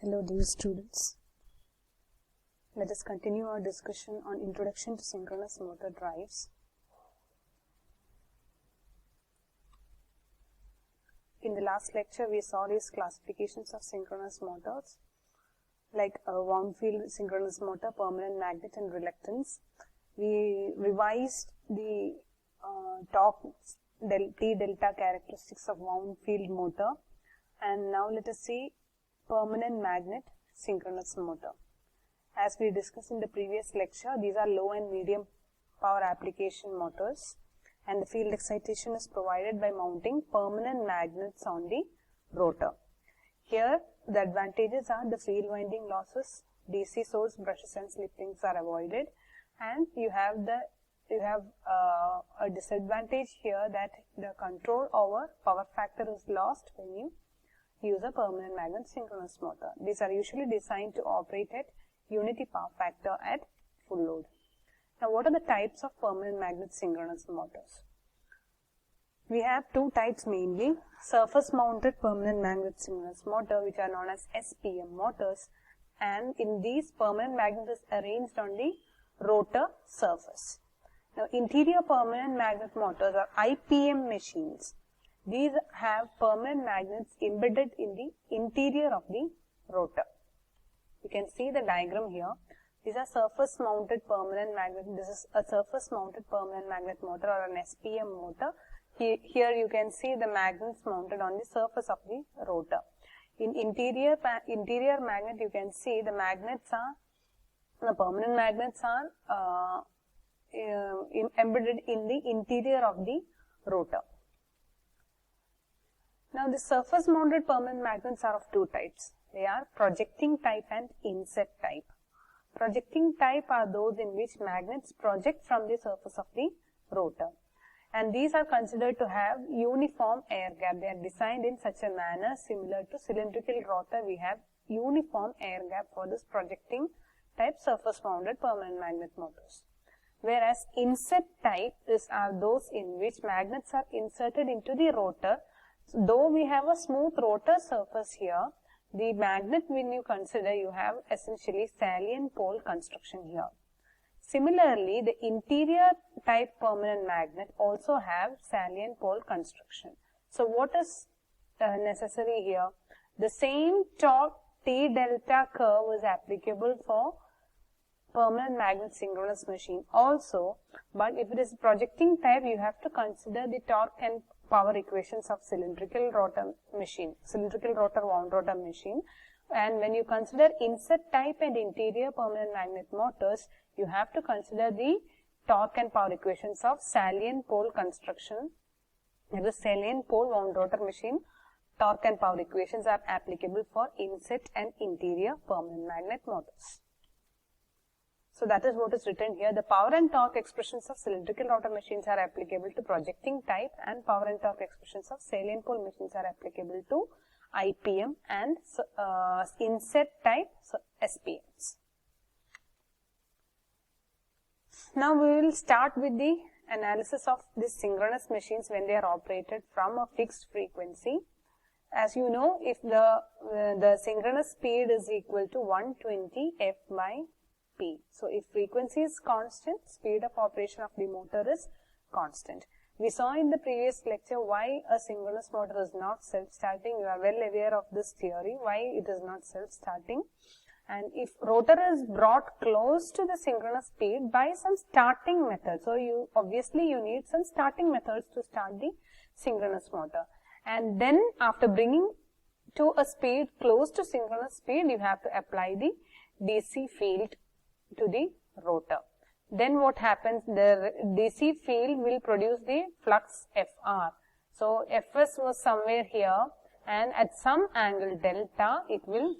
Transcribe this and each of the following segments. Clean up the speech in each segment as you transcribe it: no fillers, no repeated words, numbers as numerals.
Hello dear students. Let us continue our discussion on Introduction to Synchronous Motor Drives. In the last lecture we saw these classifications of synchronous motors like wound field synchronous motor, permanent magnet and reluctance. We revised the torque T delta characteristics of wound field motor, and now let us see permanent magnet synchronous motor. As we discussed in the previous lecture, these are low and medium power application motors, and the field excitation is provided by mounting permanent magnets on the rotor. Here the advantages are the field winding losses, DC source brushes and slip rings are avoided, and you have a disadvantage here that the control over power factor is lost when you use a permanent magnet synchronous motor. These are usually designed to operate at unity power factor at full load. Now, what are the types of permanent magnet synchronous motors? We have two types mainly: surface mounted permanent magnet synchronous motor, which are known as SPM motors, and in these permanent magnet is arranged on the rotor surface. Now, interior permanent magnet motors are IPM machines. These have permanent magnets embedded in the interior of the rotor. You can see the diagram here. These are surface mounted permanent magnet. This is a surface mounted permanent magnet motor or an SPM motor. Here you can see the magnets mounted on the surface of the rotor. In interior magnet, you can see the permanent magnets are embedded in the interior of the rotor. Now, the surface mounted permanent magnets are of two types. They are projecting type and inset type. Projecting type are those in which magnets project from the surface of the rotor, and these are considered to have uniform air gap. They are designed in such a manner similar to cylindrical rotor. We have uniform air gap for this projecting type surface mounted permanent magnet motors. Whereas inset type are those in which magnets are inserted into the rotor. So, though we have a smooth rotor surface here, the magnet, when you consider, you have essentially salient pole construction here. Similarly, the interior type permanent magnet also have salient pole construction. So, what is necessary here? The same torque T delta curve is applicable for permanent magnet synchronous machine also, but if it is projecting type, you have to consider the torque and power equations of cylindrical rotor wound rotor machine. And when you consider inset type and interior permanent magnet motors, you have to consider the torque and power equations of salient pole construction. The salient pole wound rotor machine torque and power equations are applicable for inset and interior permanent magnet motors. So, that is what is written here. The power and torque expressions of cylindrical rotor machines are applicable to projecting type, and power and torque expressions of salient pole machines are applicable to IPM and inset type SPMs. Now, we will start with the analysis of these synchronous machines when they are operated from a fixed frequency. As you know, if the synchronous speed is equal to 120 F by P. So, if frequency is constant, speed of operation of the motor is constant. We saw in the previous lecture why a synchronous motor is not self-starting. You are well aware of this theory, why it is not self-starting. And if rotor is brought close to the synchronous speed by some starting method, so you need some starting methods to start the synchronous motor. And then after bringing to a speed close to synchronous speed, you have to apply the DC field to the rotor. Then what happens? The DC field will produce the flux Fr. So, Fs was somewhere here, and at some angle delta, it will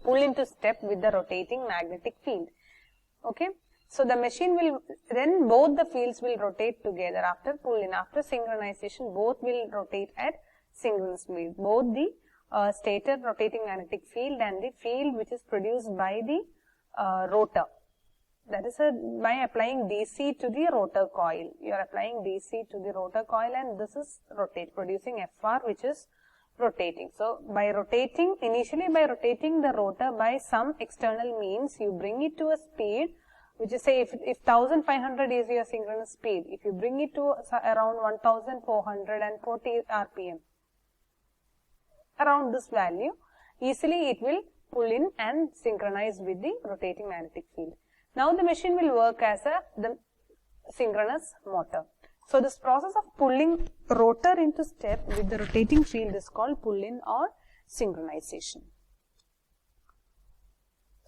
pull into step with the rotating magnetic field. Okay. So, the machine will, then both the fields will rotate together after pull-in. After synchronization, both will rotate at synchronous speed. Both the stator rotating magnetic field and the field which is produced by the rotor. That is by applying DC to the rotor coil. You are applying DC to the rotor coil, and this is producing Fr, which is rotating. So by rotating, initially by rotating the rotor by some external means, you bring it to a speed which is, say, if 1500 is your synchronous speed, if you bring it to around 1440 RPM, around this value, easily it will pull in and synchronize with the rotating magnetic field. Now the machine will work as the synchronous motor. So this process of pulling rotor into step with the rotating field is called pull-in or synchronization.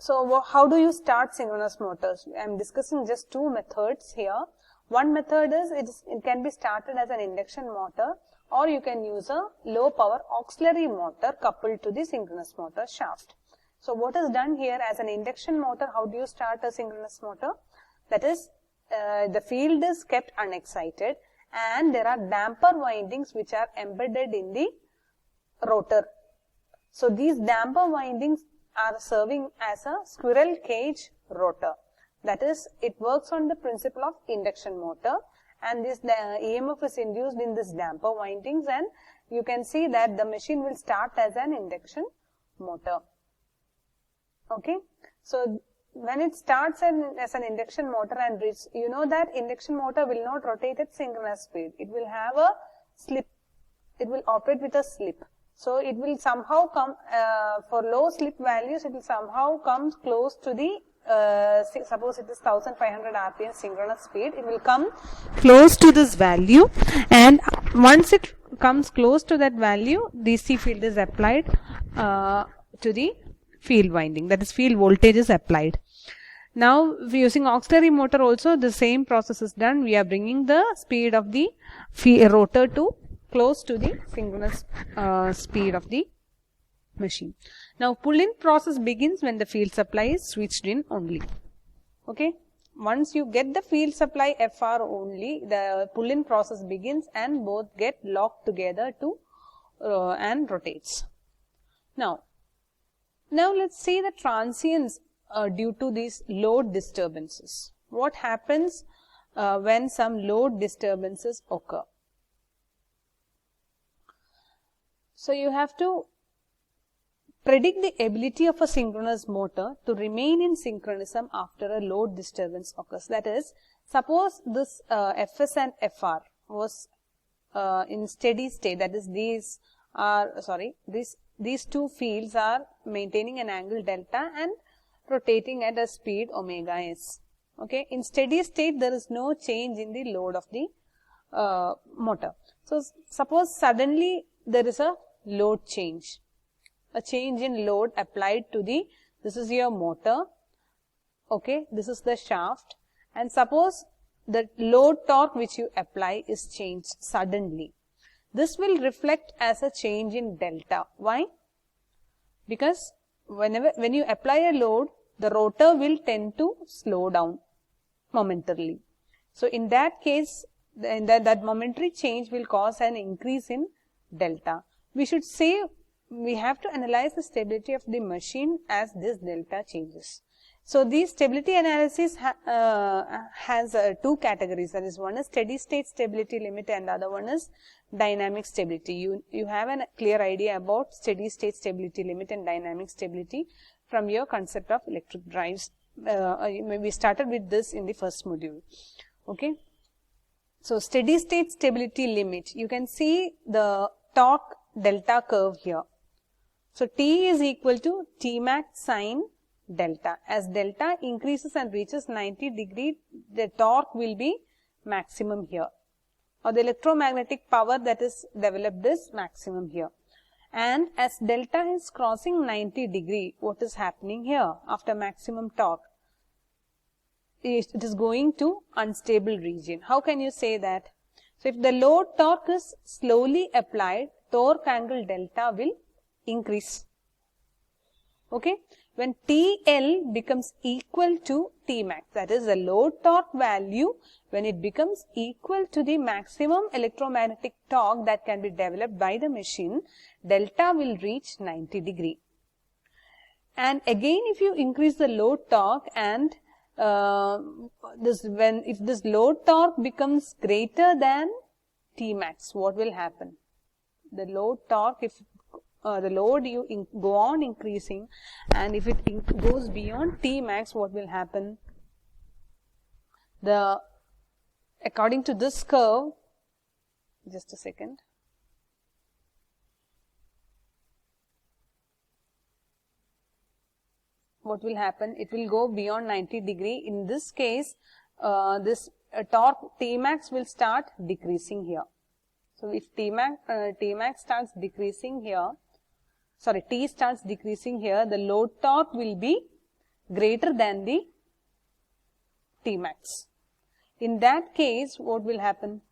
So how do you start synchronous motors? I am discussing just two methods here. One method is it can be started as an induction motor, or you can use a low power auxiliary motor coupled to the synchronous motor shaft. So what is done here as an induction motor? How do you start a synchronous motor? That is, the field is kept unexcited and there are damper windings which are embedded in the rotor. So these damper windings are serving as a squirrel cage rotor. That is, it works on the principle of induction motor, and the EMF is induced in this damper windings, and you can see that the machine will start as an induction motor. Okay, so when it starts as an induction motor and you know that induction motor will not rotate at synchronous speed. It will have a slip. It will operate with a slip. So it will somehow come, for low slip values, it will somehow come close to the, suppose it is 1500 RPM synchronous speed, it will come close to this value, and once it comes close to that value, DC field is applied to the field winding, that is field voltage is applied. Now using auxiliary motor also the same process is done. We are bringing the speed of the rotor to close to the synchronous speed of the machine. Now pull-in process begins when the field supply is switched in only. Okay, once you get the field supply FR only, the pull-in process begins and both get locked together to and rotates. Now let's see the transients due to these load disturbances. What happens when some load disturbances occur? So you have to predict the ability of a synchronous motor to remain in synchronism after a load disturbance occurs. That is, suppose this Fs and Fr was in steady state, that is these two fields are maintaining an angle delta and rotating at a speed omega s. Okay, in steady state there is no change in the load of the motor. So suppose suddenly there is a load change, a change in load applied to this is your motor, okay, this is the shaft, and suppose the load torque which you apply is changed suddenly. This will reflect as a change in delta. Why? Because when you apply a load, the rotor will tend to slow down momentarily. So in that case, that momentary change will cause an increase in delta. We should say we have to analyze the stability of the machine as this delta changes. So these stability analysis has two categories. That is, one is steady state stability limit and the other one is dynamic stability. You have a clear idea about steady state stability limit and dynamic stability from your concept of electric drives. We started with this in the first module. Okay. So steady state stability limit, you can see the torque delta curve here. So T is equal to Tmax sine delta. As delta increases and reaches 90 degree, the torque will be maximum here, or the electromagnetic power that is developed is maximum here. And as delta is crossing 90 degree, what is happening here after maximum torque? It is going to unstable region. How can you say that? So if the load torque is slowly applied, torque angle delta will increase. Okay. When TL becomes equal to Tmax, that is the load torque value, when it becomes equal to the maximum electromagnetic torque that can be developed by the machine, delta will reach 90 degree. And again, if you increase the load torque and if this load torque becomes greater than Tmax, what will happen? The load torque, if the load go on increasing, and if it goes beyond T max, what will happen? According to this curve, just a second. What will happen? It will go beyond 90 degree. In this case, this torque T max will start decreasing here. So if T max starts decreasing here, T starts decreasing here, the load torque will be greater than the T max. In that case, what will happen?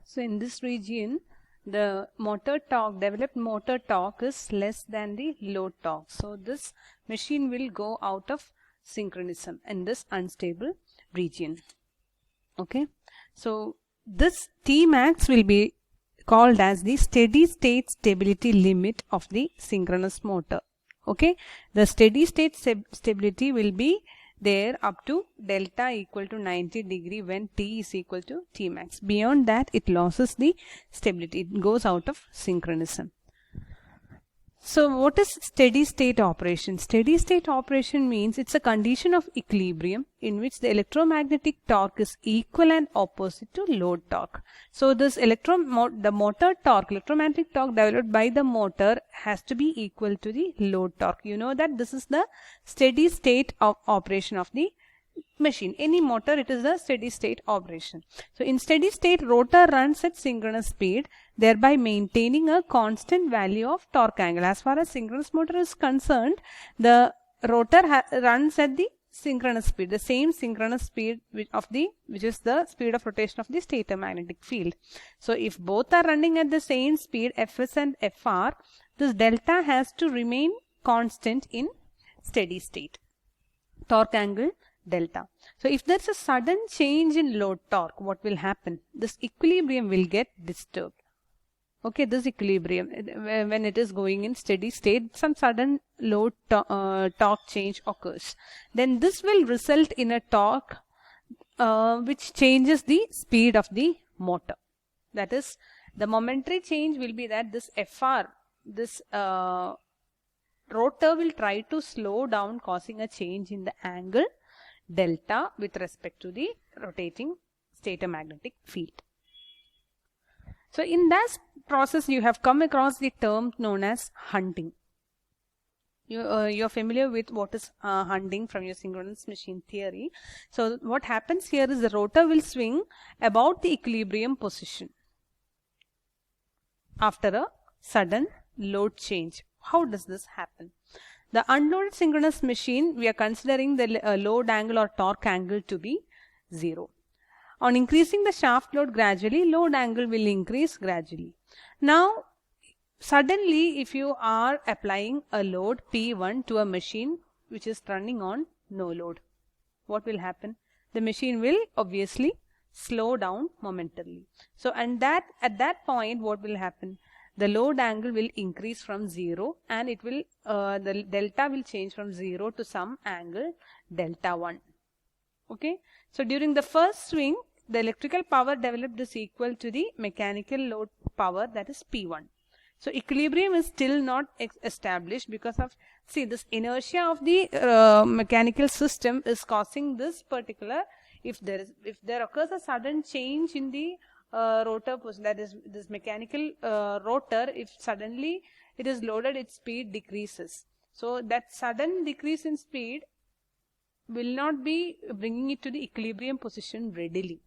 So in this region, the developed motor torque is less than the load torque. So this machine will go out of synchronism in this unstable region. Okay. So this T max will be called as the steady state stability limit of the synchronous motor. Okay. The steady state stability will be there up to delta equal to 90 degree when T is equal to T max. Beyond that, it loses the stability. It goes out of synchronism. So what is steady state operation? Steady state operation means it's a condition of equilibrium in which the electromagnetic torque is equal and opposite to load torque. So this the motor torque, electromagnetic torque developed by the motor has to be equal to the load torque. You know that this is the steady state of operation of the machine. Any motor, it is a steady state operation. So in steady state, rotor runs at synchronous speed, thereby maintaining a constant value of torque angle. As far as synchronous motor is concerned, the rotor runs at the synchronous speed, the same synchronous speed which is the speed of rotation of the stator magnetic field. So if both are running at the same speed, Fs and Fr, this delta has to remain constant in steady state. Torque angle delta. So if there's a sudden change in load torque, what will happen? This equilibrium will get disturbed. Okay, this equilibrium, when it is going in steady state, some sudden load torque change occurs. Then this will result in a torque which changes the speed of the motor. That is, the momentary change will be that this Fr, this rotor will try to slow down, causing a change in the angle delta with respect to the rotating stator magnetic field. So in that process, you have come across the term known as hunting. You're familiar with what is hunting from your synchronous machine theory. So what happens here is the rotor will swing about the equilibrium position after a sudden load change. How does this happen? The unloaded synchronous machine, we are considering the load angle or torque angle to be 0. On increasing the shaft load gradually, load angle will increase gradually. Now, suddenly if you are applying a load P1 to a machine which is running on no load, what will happen? The machine will obviously slow down momentarily. So, and at that point, what will happen? The load angle will increase from 0 and it will the delta will change from 0 to some angle delta 1. Okay. So during the first swing, the electrical power developed is equal to the mechanical load power, that is P1. So equilibrium is still not established because of, see, this inertia of the mechanical system is causing this particular, if there occurs a sudden change in the rotor position, that is this mechanical rotor, if suddenly it is loaded, its speed decreases. So that sudden decrease in speed will not be bringing it to the equilibrium position readily.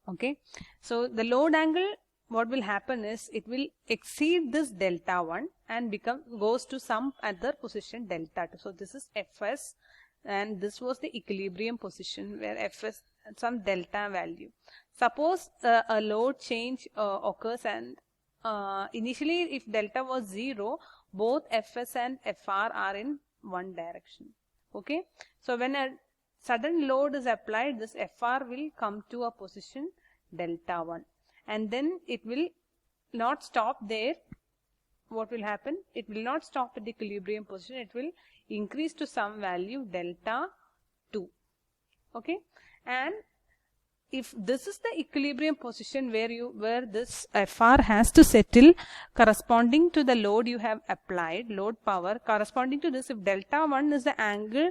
Okay. So the load angle, what will happen is it will exceed this delta 1 and goes to some other position delta 2. So this is Fs and this was the equilibrium position where Fs some delta value. Suppose a load change occurs and initially if delta was 0, both Fs and Fr are in one direction. Okay. So when a sudden load is applied, this Fr will come to a position delta 1 and then it will not stop there. What will happen? It will not stop at the equilibrium position. It will increase to some value delta 2. Okay. And if this is the equilibrium position where this FR has to settle corresponding to the load you have applied, load power, corresponding to this, if delta 1 is the angle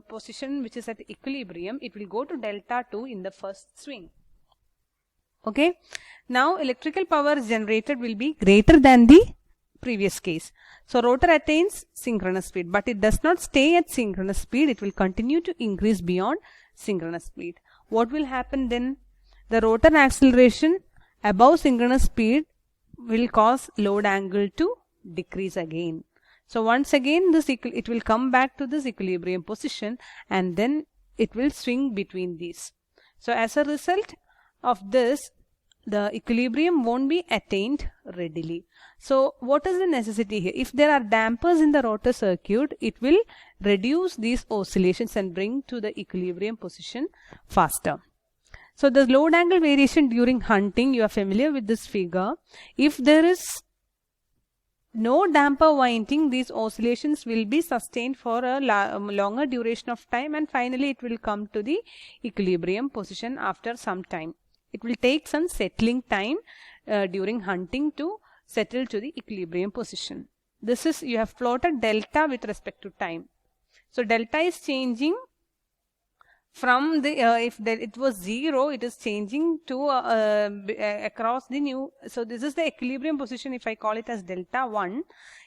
position which is at equilibrium, it will go to delta 2 in the first swing. Okay. Now electrical power generated will be greater than the previous case. So rotor attains synchronous speed, but it does not stay at synchronous speed. It will continue to increase beyond synchronous speed. What will happen then? The rotor acceleration above synchronous speed will cause load angle to decrease again. So once again it will come back to this equilibrium position, and then it will swing between these. So as a result of this, the equilibrium won't be attained readily. So what is the necessity here? If there are dampers in the rotor circuit, it will reduce these oscillations and bring to the equilibrium position faster. So the load angle variation during hunting, you are familiar with this figure. If there is no damper winding, these oscillations will be sustained for a longer duration of time, and finally it will come to the equilibrium position after some time. It will take some settling time during hunting to settle to the equilibrium position. This is, you have plotted delta with respect to time. So delta is changing from the, if it was 0, it is changing to across the new. So this is the equilibrium position. If I call it as delta 1,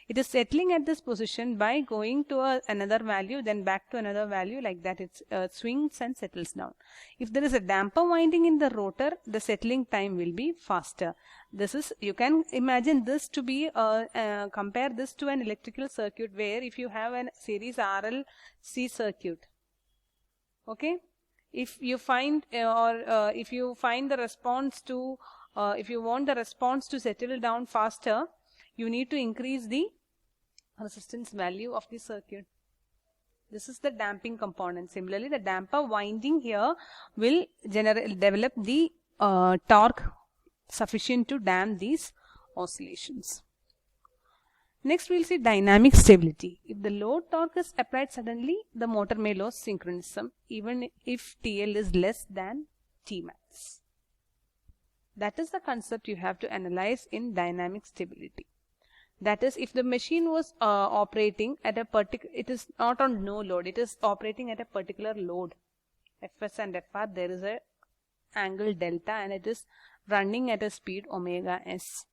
it is settling at this position by going to another value, then back to another value, like that. It swings and settles down. If there is a damper winding in the rotor, the settling time will be faster. This is, you can imagine this to be, compare this to an electrical circuit where if you have a series RLC circuit, okay, if you find if you find the response to, if you want the response to settle down faster, you need to increase the resistance value of the circuit. This is the damping component. Similarly, the damper winding here will develop the torque sufficient to damp these oscillations. Next, we'll see dynamic stability. If the load torque is applied suddenly, the motor may lose synchronism even if TL is less than Tmax. That is the concept you have to analyze in dynamic stability. That is, if the machine was operating at a particular, it is not on no load, it is operating at a particular load, Fs and Fr, there is a angle delta and it is running at a speed omega s.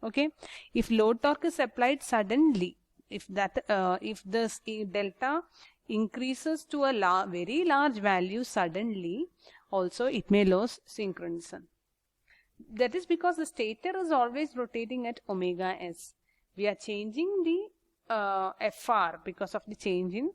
Okay, if load torque is applied suddenly, if this delta increases to a very large value suddenly, also it may lose synchronism. That is because the stator is always rotating at omega s. We are changing the Fr because of the change in,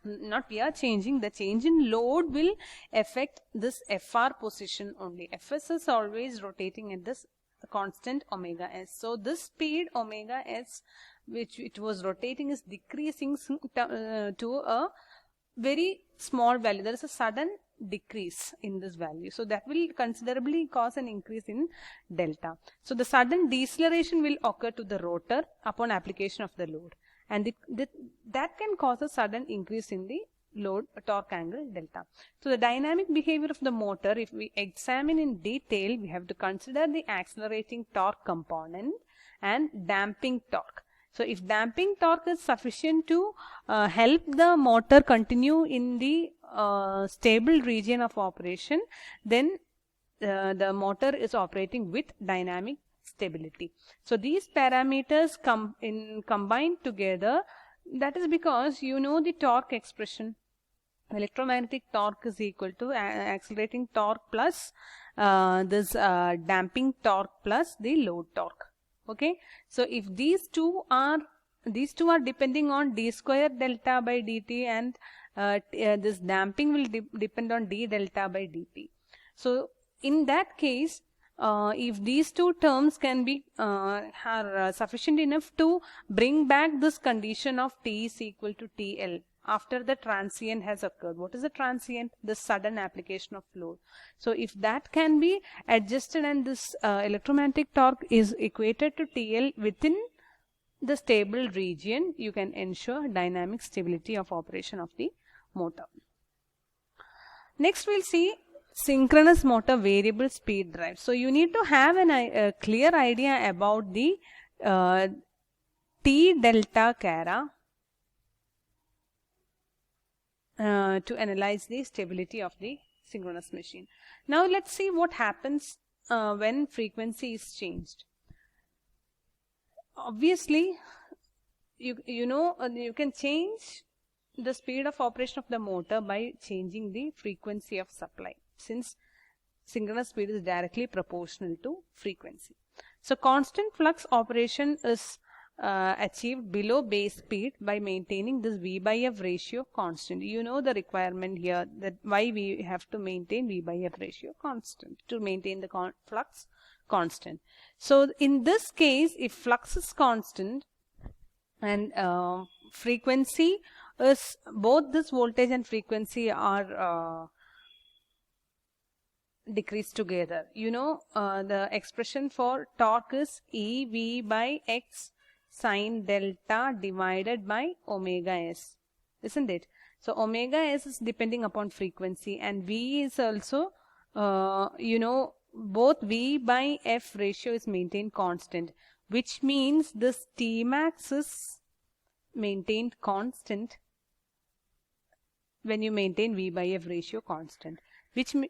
not we are changing, the change in load will affect this Fr position only. Fs is always rotating at this constant omega s. So this speed omega s which it was rotating is decreasing to a very small value. There is a sudden decrease in this value. So that will considerably cause an increase in delta. So the sudden deceleration will occur to the rotor upon application of the load, and that can cause a sudden increase in the load torque angle delta. So the dynamic behavior of the motor, if we examine in detail, we have to consider the accelerating torque component and damping torque. So if damping torque is sufficient to help the motor continue in the stable region of operation, then the motor is operating with dynamic stability. So these parameters combined together. That is because you know the torque expression. Electromagnetic torque is equal to accelerating torque plus this damping torque plus the load torque. Okay, so if these two are depending on d square delta by dt, and this damping will depend on d delta by dt. So in that case, if these two terms can be are sufficient enough to bring back this condition of T is equal to TL after the transient has occurred. What is the transient? The sudden application of load. So if that can be adjusted and this electromagnetic torque is equated to TL within the stable region, you can ensure dynamic stability of operation of the motor. Next we'll see synchronous motor variable speed drive. So you need to have a clear idea about the T delta Cara to analyze the stability of the synchronous machine. Now let's see what happens when frequency is changed. Obviously, you can change the speed of operation of the motor by changing the frequency of supply, since synchronous speed is directly proportional to frequency. So constant flux operation is achieved below base speed by maintaining this V by F ratio constant. You know the requirement here, that why we have to maintain V by F ratio constant, to maintain the flux constant. So in this case, if flux is constant and frequency is, both this voltage and frequency are decreased together. The expression for torque is EV by X sine delta divided by omega S, isn't it? So omega S is depending upon frequency, and V is also, both V by F ratio is maintained constant, which means this T max is maintained constant when you maintain V by F ratio constant,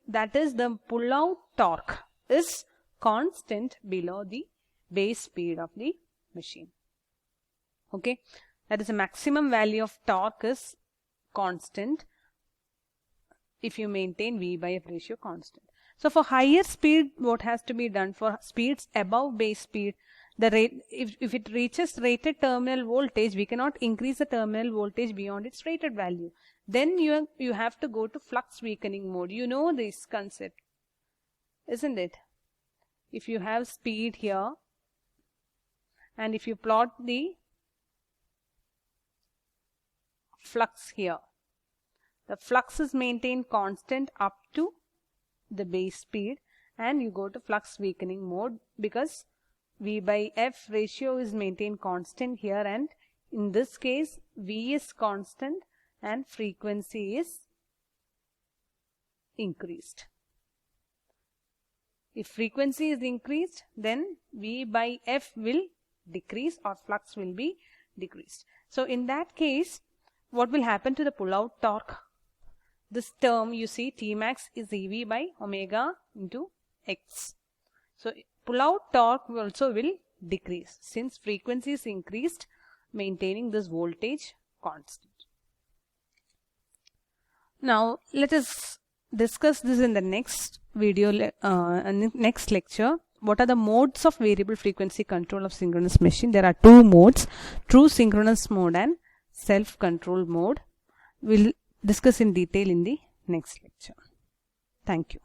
that is the pull out torque is constant below the base speed of the machine. Okay, that is the maximum value of torque is constant if you maintain V by F ratio constant. So for higher speed, what has to be done? For speeds above base speed, the rate, if it reaches rated terminal voltage, we cannot increase the terminal voltage beyond its rated value. Then you have to go to flux weakening mode. You know this concept, isn't it? If you have speed here, and if you plot the flux here, the flux is maintained constant up to the base speed, and you go to flux weakening mode because V by F ratio is maintained constant here, and in this case V is constant and frequency is increased. If frequency is increased, then V by F will decrease or flux will be decreased. So in that case, what will happen to the pull out torque? This term you see, T max is EV by omega into X. So pull out torque also will decrease since frequency is increased, maintaining this voltage constant. Now let us discuss this in the next video, next lecture. What are the modes of variable frequency control of synchronous machine? There are two modes, true synchronous mode and self-control mode. We'll discuss in detail in the next lecture. Thank you.